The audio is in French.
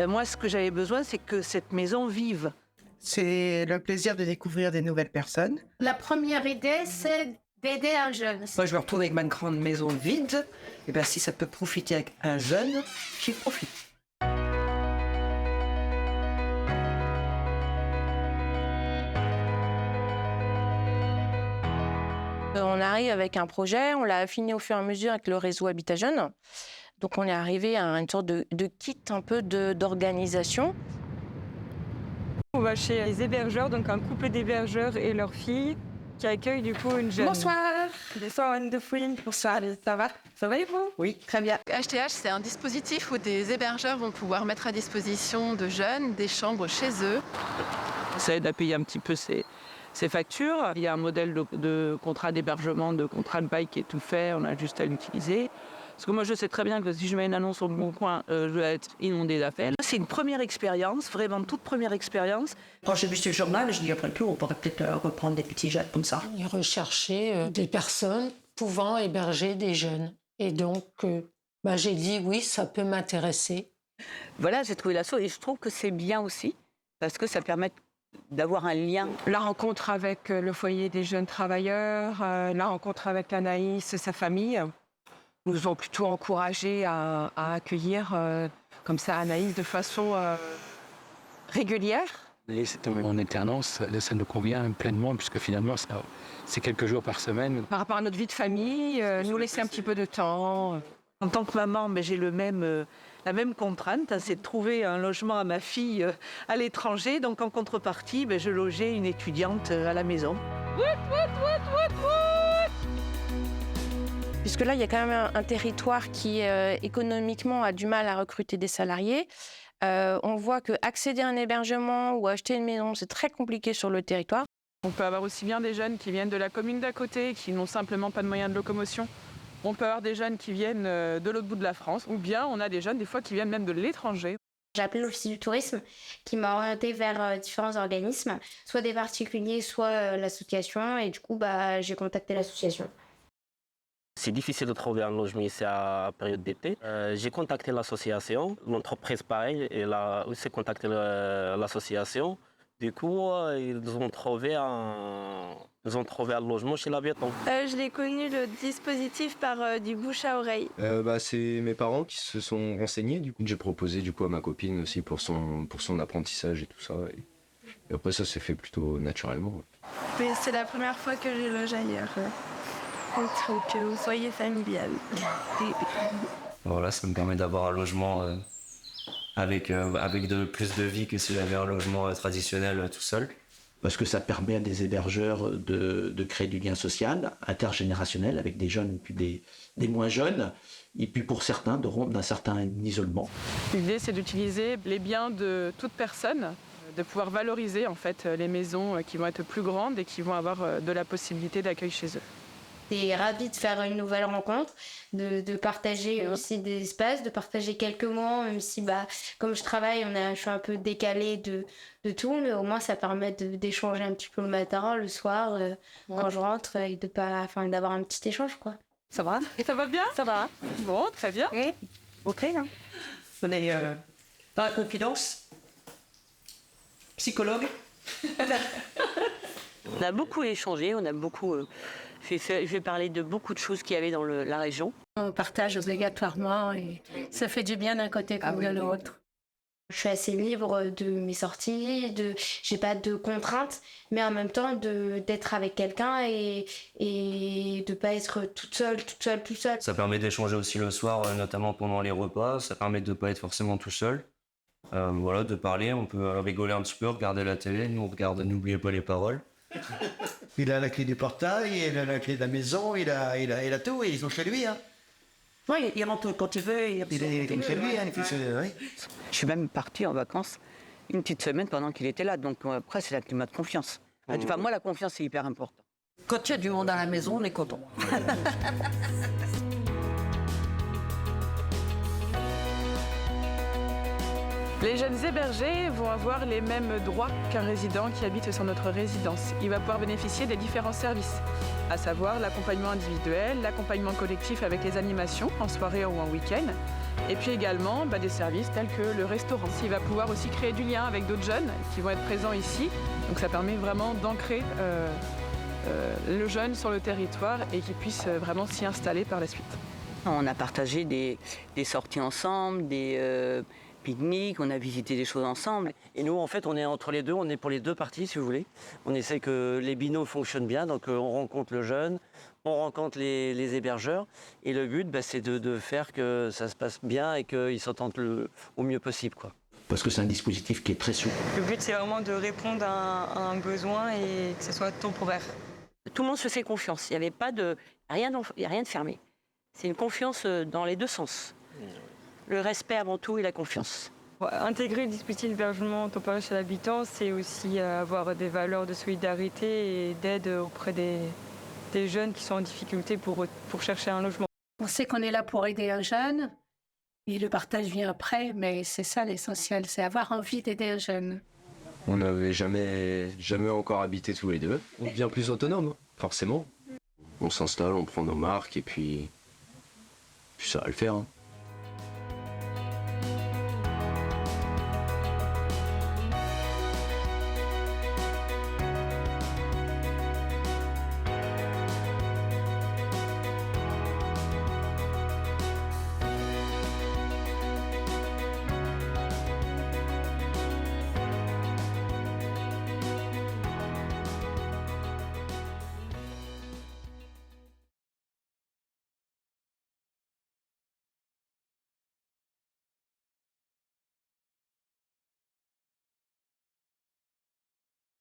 Moi, ce que j'avais besoin, c'est que cette maison vive. C'est le plaisir de découvrir des nouvelles personnes. La première idée, c'est d'aider un jeune. Moi, je me retrouve avec ma grande maison vide. Et bien, si ça peut profiter avec un jeune, j'y profite. On arrive avec un projet, on l'a affiné au fur et à mesure avec le réseau Habitat Jeune. Donc on est arrivé à une sorte de kit un peu d'organisation. On va chez les hébergeurs, donc un couple d'hébergeurs et leur fille qui accueillent du coup une jeune. Bonsoir. Bonsoir Anne de Fouine. Bonsoir, ça va? Ça va et vous? Oui. Très bien. HTH, c'est un dispositif où des hébergeurs vont pouvoir mettre à disposition de jeunes des chambres chez eux. Ça aide à payer un petit peu ses factures. Il y a un modèle de contrat d'hébergement, de contrat de bail qui est tout fait, on a juste à l'utiliser. Parce que moi, je sais très bien que si je mets une annonce au Bon Coin, je vais être inondée d'appels. C'est une première expérience, vraiment toute première expérience. Quand j'ai vu ce journal, je dis après tout, on pourrait peut-être reprendre des petits jeunes comme ça. Il recherchait des personnes pouvant héberger des jeunes. Et donc, j'ai dit oui, ça peut m'intéresser. Voilà, j'ai trouvé l'asso et je trouve que c'est bien aussi, parce que ça permet d'avoir un lien. La rencontre avec le foyer des jeunes travailleurs, la rencontre avec Anaïs et sa famille nous ont plutôt encouragés à accueillir comme ça Anaïs de façon régulière. En alternance, ça nous convient pleinement puisque finalement c'est quelques jours par semaine. Par rapport à notre vie de famille, nous laisser un petit peu de temps. En tant que maman, j'ai la même contrainte, c'est de trouver un logement à ma fille à l'étranger. Donc en contrepartie, je logeais une étudiante à la maison. Puisque là, il y a quand même un territoire qui, économiquement, a du mal à recruter des salariés. On voit qu'accéder à un hébergement ou acheter une maison, c'est très compliqué sur le territoire. On peut avoir aussi bien des jeunes qui viennent de la commune d'à côté, qui n'ont simplement pas de moyens de locomotion. On peut avoir des jeunes qui viennent de l'autre bout de la France, ou bien on a des jeunes des fois qui viennent même de l'étranger. J'ai appelé l'Office du tourisme qui m'a orientée vers différents organismes, soit des particuliers, soit l'association. Et du coup, j'ai contacté l'association. C'est difficile de trouver un logement ici à période d'été. J'ai contacté l'association, l'entreprise pareil, elle a aussi contacté l'association. Du coup, ils ont trouvé un logement chez l'habitant. Je l'ai connu le dispositif par du bouche à oreille. C'est mes parents qui se sont renseignés. Du coup, j'ai proposé à ma copine aussi pour son apprentissage et tout ça. Et après, ça s'est fait plutôt naturellement. Mais c'est la première fois que je loge ailleurs. Donc, vous soyez familial. Voilà, ça me permet d'avoir un logement avec plus de vie que si j'avais un logement traditionnel tout seul. Parce que ça permet à des hébergeurs de créer du lien social, intergénérationnel, avec des jeunes et puis des moins jeunes, et puis pour certains, de rompre d'un certain isolement. L'idée, c'est d'utiliser les biens de toute personne, de pouvoir valoriser en fait les maisons qui vont être plus grandes et qui vont avoir de la possibilité d'accueil chez eux. J'étais ravie de faire une nouvelle rencontre, de partager aussi des espaces, de partager quelques moments, même si comme je travaille, je suis un peu décalée de tout, mais au moins ça permet d'échanger un petit peu le matin, le soir, quand je rentre, et d'avoir un petit échange, quoi. Ça va? Et ça va bien? Ça va. Bon, très bien. Oui, ok. Hein. On est dans la confidence. Psychologue. On a beaucoup échangé, on a beaucoup... J'ai parlé de beaucoup de choses qu'il y avait dans la région. On partage obligatoirement et ça fait du bien d'un côté comme de l'autre. Je suis assez libre de mes sorties, j'ai pas de contraintes, mais en même temps d'être avec quelqu'un et de pas être toute seule. Ça permet d'échanger aussi le soir, notamment pendant les repas. Ça permet de ne pas être forcément tout seul. De parler, on peut rigoler un petit peu, regarder la télé, nous on regarde, n'oubliez pas les paroles. Il a la clé du portail, il a la clé de la maison, il a tout, et ils sont chez lui. Hein. Oui, il rentre quand il veut, il est chez lui. Oui. Je suis même partie en vacances une petite semaine pendant qu'il était là, donc après c'est la climat de confiance. Enfin, moi la confiance c'est hyper important. Quand il y a du monde à la maison, on est content. Les jeunes hébergés vont avoir les mêmes droits qu'un résident qui habite sur notre résidence. Il va pouvoir bénéficier des différents services. à savoir l'accompagnement individuel, l'accompagnement collectif avec les animations en soirée ou en week-end, et puis également des services tels que le restaurant. Il va pouvoir aussi créer du lien avec d'autres jeunes qui vont être présents ici, donc ça permet vraiment d'ancrer le jeune sur le territoire et qu'il puisse vraiment s'y installer par la suite. On a partagé des sorties ensemble, des pique-niques, on a visité des choses ensemble. Et nous, en fait, on est entre les deux, on est pour les deux parties, si vous voulez. On essaie que les binômes fonctionnent bien, donc on rencontre le jeune, on rencontre les hébergeurs. Et le but, c'est de faire que ça se passe bien et qu'ils s'entendent au mieux possible, quoi. Parce que c'est un dispositif qui est très souple. Le but, c'est vraiment de répondre à un besoin et que ce soit temporaire. Tout le monde se fait confiance. Il n'y avait pas de rien de fermé. C'est une confiance dans les deux sens. Le respect avant tout et la confiance. Intégrer le dispositif d'hébergement temporaire chez l'habitant, c'est aussi avoir des valeurs de solidarité et d'aide auprès des jeunes qui sont en difficulté pour chercher un logement. On sait qu'on est là pour aider un jeune et le partage vient après, mais c'est ça l'essentiel, c'est avoir envie d'aider un jeune. On n'avait jamais encore habité tous les deux. On devient plus autonome, forcément. On s'installe, on prend nos marques et puis ça va le faire.